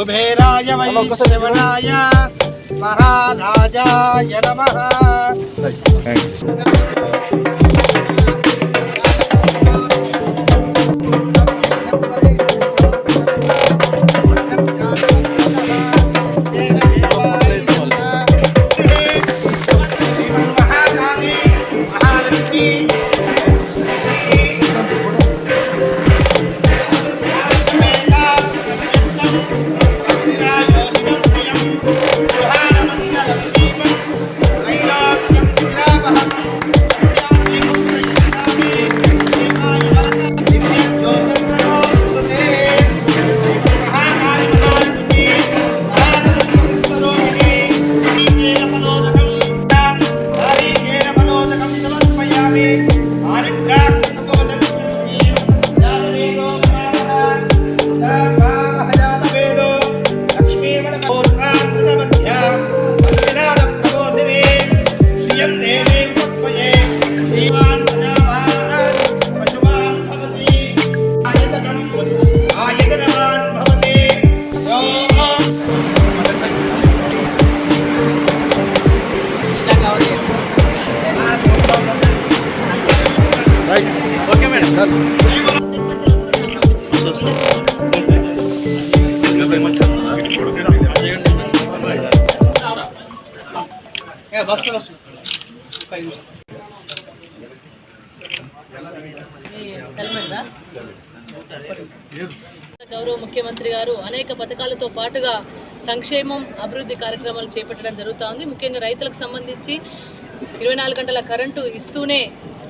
కుబేరాయ వైశ్రవణాయ మహారాజాయ నమః. గౌరవ ముఖ్యమంత్రి గారు అనేక పథకాలతో పాటుగా సంక్షేమం అభివృద్ధి కార్యక్రమాలు చేపట్టడం జరుగుతోంది. ముఖ్యంగా రైతులకు సంబంధించి 24 గంటల కరెంటు ఇస్తూనే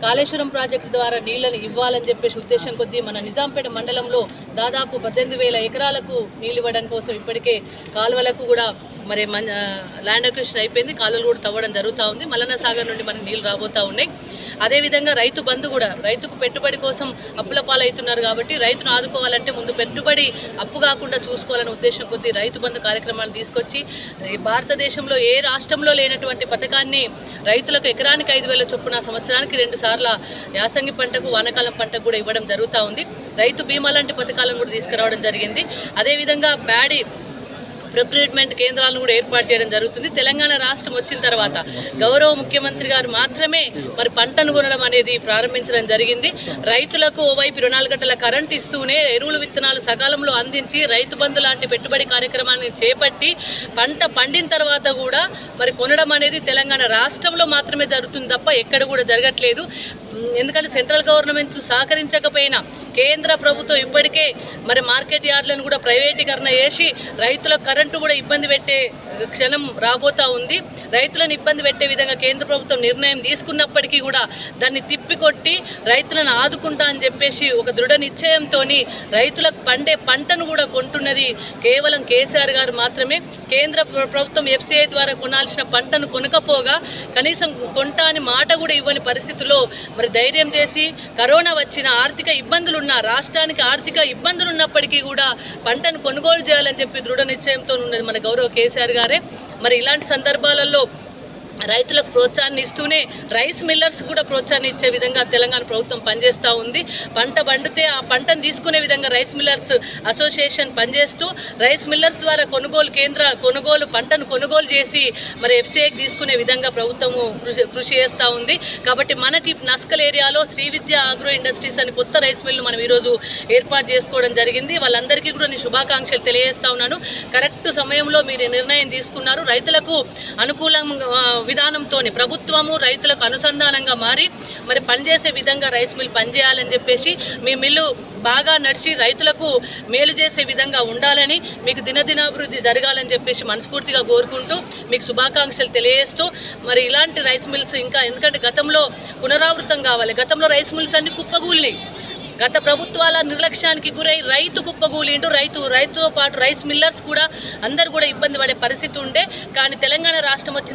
కాళేశ్వరం ప్రాజెక్టు ద్వారా నీళ్లను ఇవ్వాలని చెప్పేసి ఉద్దేశం కొద్దీ మన నిజాంపేట మండలంలో దాదాపు 18,000 ఎకరాలకు నీళ్ళు ఇవ్వడం కోసం ఇప్పటికే కాలువలకు కూడా మరి ల్యాండ్ అక్విజిషన్ అయిపోయింది. కాలువలు కూడా తవ్వడం జరుగుతూ ఉంది. మల్లన్న సాగర్ నుండి మనకి నీళ్ళు రాబోతూ ఉన్నాయి. అదేవిధంగా రైతు బంధు కూడా రైతుకు పెట్టుబడి కోసం అప్పుల పాలవుతున్నారు కాబట్టి రైతును ఆదుకోవాలంటే ముందు పెట్టుబడి అప్పు కాకుండా చూసుకోవాలనే ఉద్దేశం కొద్దీ రైతు బంధు కార్యక్రమాలు తీసుకొచ్చి భారతదేశంలో ఏ రాష్ట్రంలో లేనటువంటి పథకాన్ని రైతులకు ఎకరానికి 5,000 చొప్పున సంవత్సరానికి 2 సార్లు యాసంగి పంటకు వానాకాలం పంటకు కూడా ఇవ్వడం జరుగుతూ ఉంది. రైతు బీమా లాంటి పథకాలను కూడా తీసుకురావడం జరిగింది. అదేవిధంగా ప్యాడీ ప్రొక్యూర్మెంట్ కేంద్రాలను కూడా ఏర్పాటు చేయడం జరుగుతుంది. తెలంగాణ రాష్ట్రం వచ్చిన తర్వాత గౌరవ ముఖ్యమంత్రి గారు మాత్రమే మరి పంటను కొనడం అనేది ప్రారంభించడం జరిగింది. రైతులకు ఓవైపు 24 గంటల కరెంట్ ఇస్తూనే ఎరువులు విత్తనాలు సకాలంలో అందించి రైతు బంధు లాంటి పెట్టుబడి కార్యక్రమాన్ని చేపట్టి పంట పండిన తర్వాత కూడా మరి కొనడం అనేది తెలంగాణ రాష్ట్రంలో మాత్రమే జరుగుతుంది తప్ప ఎక్కడ కూడా జరగట్లేదు. ఎందుకంటే సెంట్రల్ గవర్నమెంట్ సహకరించకపోయినా కేంద్ర ప్రభుత్వం ఇప్పటికే మరి మార్కెట్ యార్డులను కూడా ప్రైవేటీకరణ చేసి రైతులకు కరెంటు కూడా ఇబ్బంది పెట్టే క్షణం రాబోతా ఉంది. రైతులను ఇబ్బంది పెట్టే విధంగా కేంద్ర ప్రభుత్వం నిర్ణయం తీసుకున్నప్పటికీ కూడా దాన్ని తిప్పికొట్టి రైతులను ఆదుకుంటా అని చెప్పేసి ఒక దృఢ నిశ్చయంతో రైతులకు పండే పంటను కూడా కొంటున్నది కేవలం కేసీఆర్ గారు మాత్రమే. కేంద్ర ప్రభుత్వం FCI ద్వారా కొనాల్సిన పంటను కొనకపోగా కనీసం కొంటా అని మాట కూడా ఇవ్వని పరిస్థితుల్లో మరి ధైర్యం చేసి కరోనా వచ్చిన ఆర్థిక ఇబ్బందులున్న రాష్ట్రానికి ఆర్థిక ఇబ్బందులు ఉన్నప్పటికీ కూడా పంటను కొనుగోలు చేయాలని చెప్పి దృఢ నిశ్చయంతో ఉన్నది మన గౌరవ కేసీఆర్ గారే. మరి ఇలాంటి సందర్భాలలో రైతులకు ప్రోత్సాహాన్ని ఇస్తూనే రైస్ మిల్లర్స్ కూడా ప్రోత్సాహాన్ని ఇచ్చే విధంగా తెలంగాణ ప్రభుత్వం పనిచేస్తూ ఉంది. పంట పండితే ఆ పంటను తీసుకునే విధంగా రైస్ మిల్లర్స్ అసోసియేషన్ పనిచేస్తూ రైస్ మిల్లర్స్ ద్వారా కొనుగోలు పంటను కొనుగోలు చేసి మరి FCIకి తీసుకునే విధంగా ప్రభుత్వము కృషి చేస్తూ ఉంది. కాబట్టి మనకి నస్కల్ ఏరియాలో శ్రీ విద్య ఆగ్రో ఇండస్ట్రీస్ అని కొత్త రైస్ మిల్లు మనం ఈరోజు ఏర్పాటు చేసుకోవడం జరిగింది. వాళ్ళందరికీ కూడా నేను శుభాకాంక్షలు తెలియజేస్తా ఉన్నాను. కరెక్ట్ సమయంలో మీరు నిర్ణయం తీసుకున్నారు. రైతులకు అనుకూలంగా విధానంతో ప్రభుత్వము రైతులకు అనుసంధానంగా మారి మరి పనిచేసే విధంగా రైస్ మిల్ పనిచేయాలని చెప్పేసి మీ మిల్లు బాగా నడిచి రైతులకు మేలు చేసే విధంగా ఉండాలని మీకు దినదినాభివృద్ధి జరగాలని చెప్పేసి మనస్ఫూర్తిగా కోరుకుంటూ మీకు శుభాకాంక్షలు తెలియజేస్తూ మరి ఇలాంటి రైస్ మిల్స్ ఇంకా ఎందుకంటే గతంలో పునరావృతం కావాలి. గతంలో రైస్ మిల్స్ అన్ని కుప్పగూలినాయి. గత ప్రభుత్వాల నిర్లక్ష్యానికి గురై రైతు కుప్పగూలిండు. రైతుతో పాటు రైస్ మిల్లర్స్ కూడా అందరూ కూడా ఇబ్బంది పడే పరిస్థితి ఉండే. కానీ తెలంగాణ రాష్ట్రం వచ్చిన